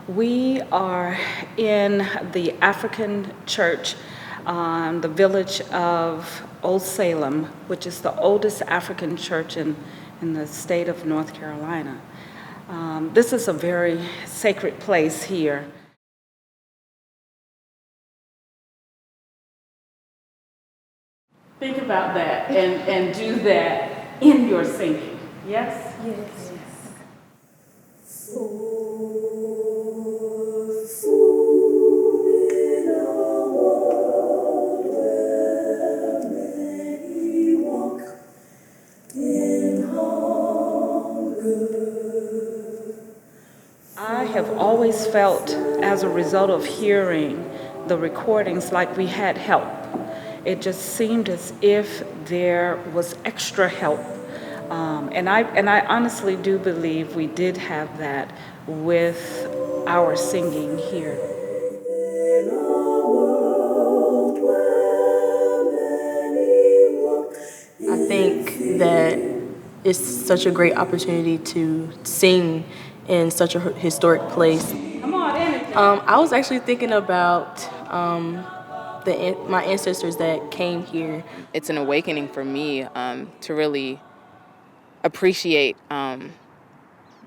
We are in the African church, the village of Old Salem, which is the oldest African church in the state of North Carolina. This is a very sacred place here. Think about that and do that in your singing. Yes? Yes. I have always felt, as a result of hearing the recordings, like we had help. It just seemed as if there was extra help. And I honestly do believe we did have that with our singing here. I think that it's such a great opportunity to sing in such a historic place. Come on, energy. I was actually thinking about my ancestors that came here. It's an awakening for me to really appreciate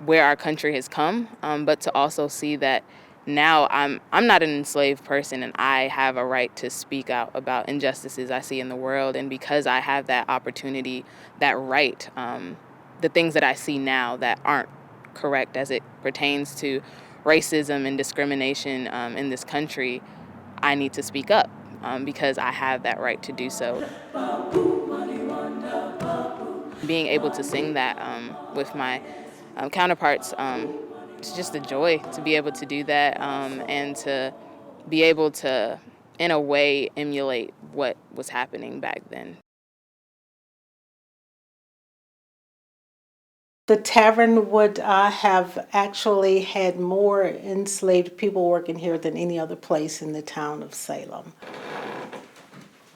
where our country has come, but to also see that now I'm not an enslaved person, and I have a right to speak out about injustices I see in the world. And because I have that opportunity, that right, the things that I see now that aren't correct as it pertains to racism and discrimination in this country, I need to speak up because I have that right to do so. Being able to sing that with my counterparts, it's just a joy to be able to do that and to be able to, in a way, emulate what was happening back then. The tavern would have actually had more enslaved people working here than any other place in the town of Salem.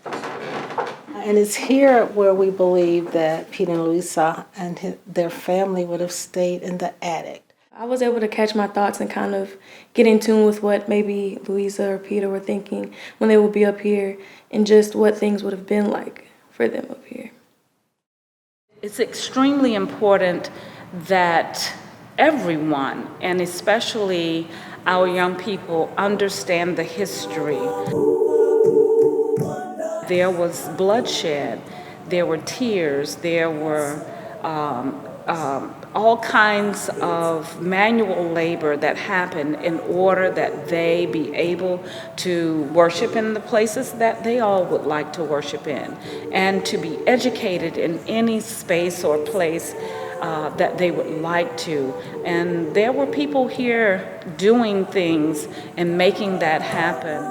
And it's here where we believe that Pete and Louisa and their family would have stayed in the attic. I was able to catch my thoughts and kind of get in tune with what maybe Louisa or Peter were thinking when they would be up here and just what things would have been like for them up here. It's extremely important that everyone, and especially our young people, understand the history. There was bloodshed, there were tears, there were all kinds of manual labor that happened in order that they be able to worship in the places that they all would like to worship in, and to be educated in any space or place that they would like to. And there were people here doing things and making that happen.